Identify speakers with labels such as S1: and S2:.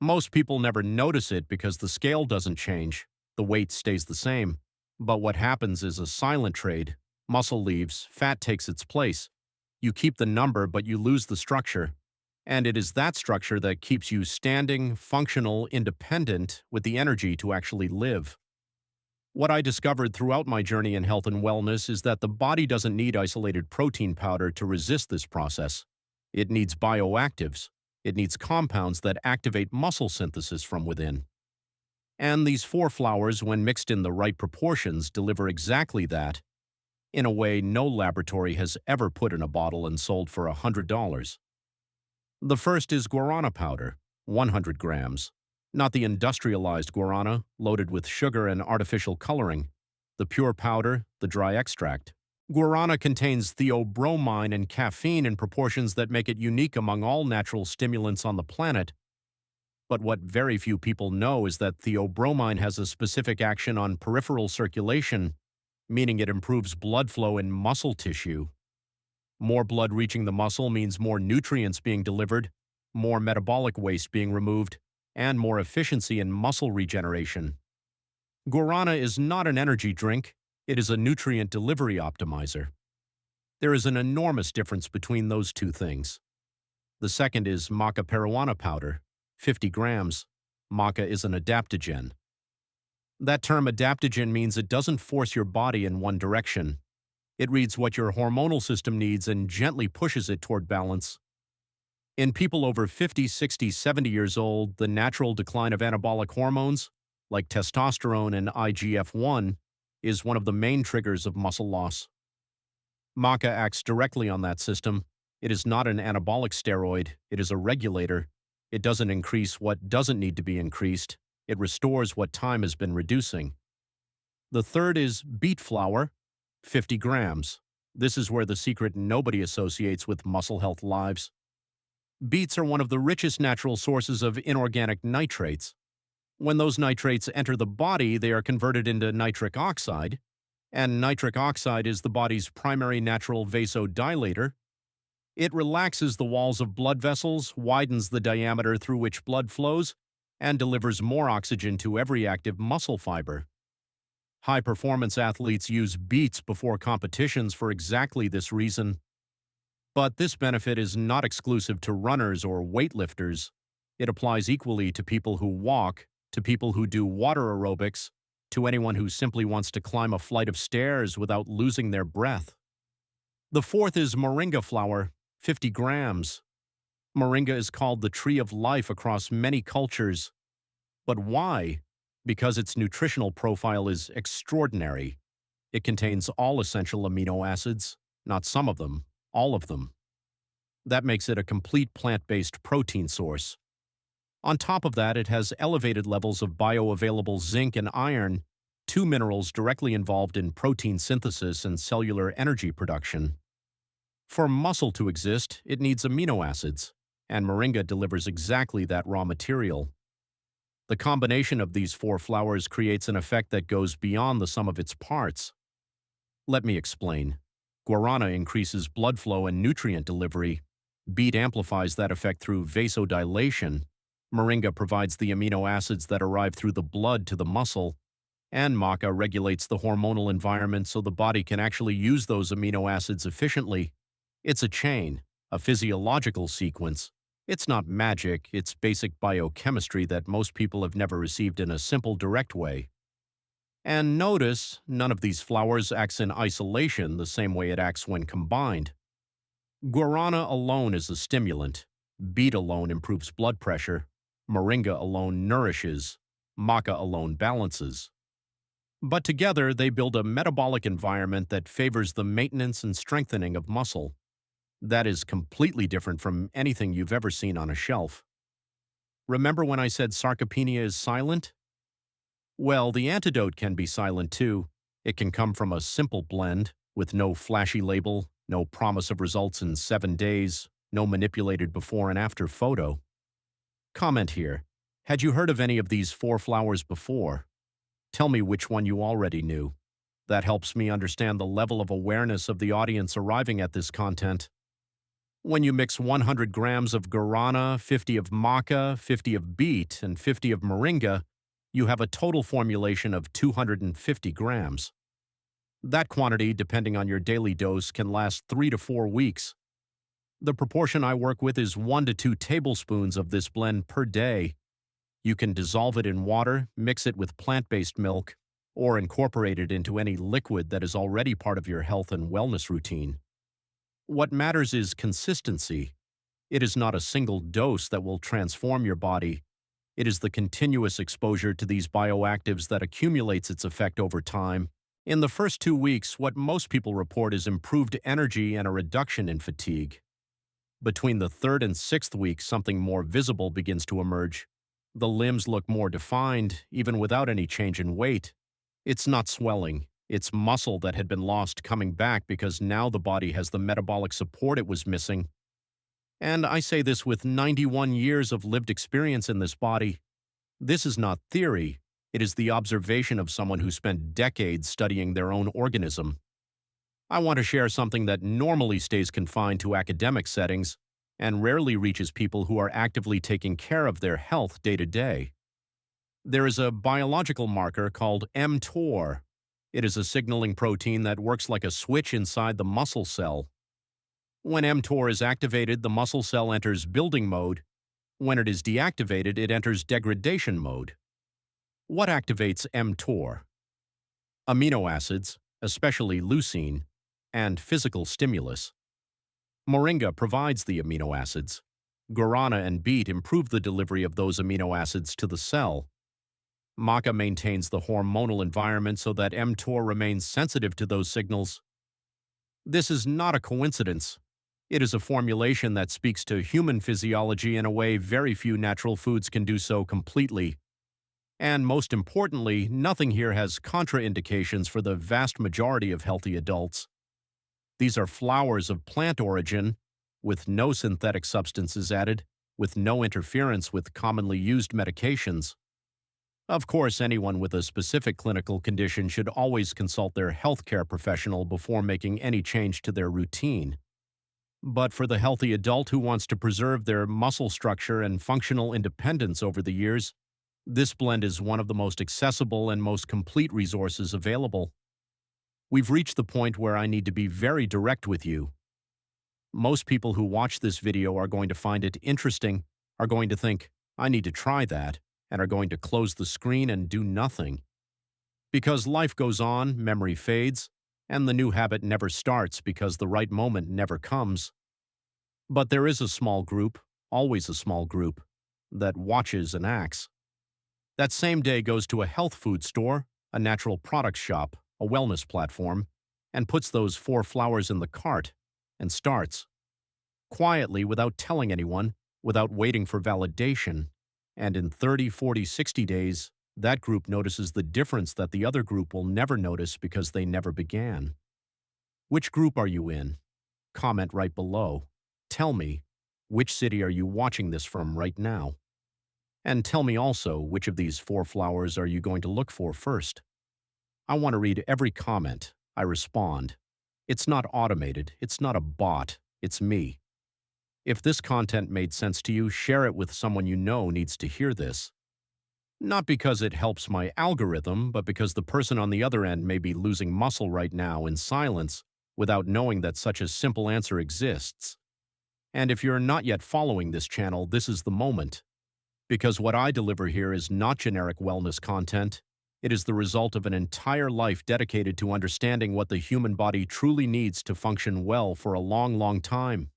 S1: Most people never notice it because the scale doesn't change. The weight stays the same. But what happens is a silent trade. Muscle leaves, fat takes its place. You keep the number, but you lose the structure. And it is that structure that keeps you standing, functional, independent, with the energy to actually live. What I discovered throughout my journey in health and wellness is that the body doesn't need isolated protein powder to resist this process. It needs bioactives. It needs compounds that activate muscle synthesis from within. And these four flours, when mixed in the right proportions, deliver exactly that, in a way no laboratory has ever put in a bottle and sold for $100. The first is guarana powder, 100 grams. Not the industrialized guarana, loaded with sugar and artificial coloring. The pure powder, the dry extract. Guarana contains theobromine and caffeine in proportions that make it unique among all natural stimulants on the planet. But what very few people know is that theobromine has a specific action on peripheral circulation, meaning it improves blood flow in muscle tissue. More blood reaching the muscle means more nutrients being delivered, more metabolic waste being removed, and more efficiency in muscle regeneration. Guarana is not an energy drink, it is a nutrient delivery optimizer. There is an enormous difference between those two things. The second is maca peruana powder, 50 grams. Maca is an adaptogen. That term adaptogen means it doesn't force your body in one direction. It reads what your hormonal system needs and gently pushes it toward balance. In people over 50, 60, 70 years old, the natural decline of anabolic hormones, like testosterone and IGF-1, is one of the main triggers of muscle loss. Maca acts directly on that system. It is not an anabolic steroid, it is a regulator. It doesn't increase what doesn't need to be increased. It restores what time has been reducing. The third is beet flour, 50 grams. This is where the secret nobody associates with muscle health lives. Beets are one of the richest natural sources of inorganic nitrates. When those nitrates enter the body, they are converted into nitric oxide, and nitric oxide is the body's primary natural vasodilator. It relaxes the walls of blood vessels, widens the diameter through which blood flows, and delivers more oxygen to every active muscle fiber. High-performance athletes use beets before competitions for exactly this reason. But this benefit is not exclusive to runners or weightlifters. It applies equally to people who walk, to people who do water aerobics, to anyone who simply wants to climb a flight of stairs without losing their breath. The fourth is moringa flour, 50 grams. Moringa is called the tree of life across many cultures. But why? Because its nutritional profile is extraordinary. It contains all essential amino acids, not some of them, all of them. That makes it a complete plant-based protein source. On top of that, it has elevated levels of bioavailable zinc and iron, two minerals directly involved in protein synthesis and cellular energy production. For muscle to exist, it needs amino acids, and moringa delivers exactly that raw material. The combination of these four flours creates an effect that goes beyond the sum of its parts. Let me explain. Guarana increases blood flow and nutrient delivery. Beet amplifies that effect through vasodilation. Moringa provides the amino acids that arrive through the blood to the muscle. And maca regulates the hormonal environment so the body can actually use those amino acids efficiently. It's a chain, a physiological sequence. It's not magic, it's basic biochemistry that most people have never received in a simple, direct way. And notice, none of these flours acts in isolation the same way it acts when combined. Guarana alone is a stimulant. Beet alone improves blood pressure. Moringa alone nourishes. Maca alone balances. But together, they build a metabolic environment that favors the maintenance and strengthening of muscle. That is completely different from anything you've ever seen on a shelf. Remember when I said sarcopenia is silent? Well, the antidote can be silent too. It can come from a simple blend, with no flashy label, no promise of results in 7 days, no manipulated before and after photo. Comment here. Had you heard of any of these four flours before? Tell me which one you already knew. That helps me understand the level of awareness of the audience arriving at this content. When you mix 100 grams of guarana, 50 of maca, 50 of beet, and 50 of moringa, you have a total formulation of 250 grams. That quantity, depending on your daily dose, can last 3 to 4 weeks. The proportion I work with is 1 to 2 tablespoons of this blend per day. You can dissolve it in water, mix it with plant-based milk, or incorporate it into any liquid that is already part of your health and wellness routine. What matters is consistency. It is not a single dose that will transform your body. It is the continuous exposure to these bioactives that accumulates its effect over time. In the first 2 weeks, what most people report is improved energy and a reduction in fatigue. Between the 3rd and 6th week, something more visible begins to emerge. The limbs look more defined, even without any change in weight. It's not swelling. It's muscle that had been lost coming back because now the body has the metabolic support it was missing. And I say this with 91 years of lived experience in this body. This is not theory. It is the observation of someone who spent decades studying their own organism. I want to share something that normally stays confined to academic settings and rarely reaches people who are actively taking care of their health day to day. There is a biological marker called mTOR. It is a signaling protein that works like a switch inside the muscle cell. When mTOR is activated, the muscle cell enters building mode. When it is deactivated, it enters degradation mode. What activates mTOR? Amino acids, especially leucine, and physical stimulus. Moringa provides the amino acids. Guarana and beet improve the delivery of those amino acids to the cell. Maca maintains the hormonal environment so that mTOR remains sensitive to those signals. This is not a coincidence. It is a formulation that speaks to human physiology in a way very few natural foods can do so completely. And most importantly, nothing here has contraindications for the vast majority of healthy adults. These are flowers of plant origin, with no synthetic substances added, with no interference with commonly used medications. Of course, anyone with a specific clinical condition should always consult their healthcare professional before making any change to their routine. But for the healthy adult who wants to preserve their muscle structure and functional independence over the years, this blend is one of the most accessible and most complete resources available. We've reached the point where I need to be very direct with you. Most people who watch this video are going to find it interesting, are going to think, I need to try that, and are going to close the screen and do nothing. Because life goes on, memory fades, and the new habit never starts because the right moment never comes. But there is a small group, always a small group, that watches and acts. That same day goes to a health food store, a natural products shop, a wellness platform, and puts those 4 flowers in the cart, and starts. Quietly, without telling anyone, without waiting for validation. And in 30, 40, 60 days, that group notices the difference that the other group will never notice because they never began. Which group are you in? Comment right below. Tell me, which city are you watching this from right now? And tell me also, which of these 4 flowers are you going to look for first? I want to read every comment. I respond. It's not automated. It's not a bot. It's me. If this content made sense to you, share it with someone you know needs to hear this. Not because it helps my algorithm, but because the person on the other end may be losing muscle right now in silence without knowing that such a simple answer exists. And if you're not yet following this channel, this is the moment. Because what I deliver here is not generic wellness content. It is the result of an entire life dedicated to understanding what the human body truly needs to function well for a long, long time.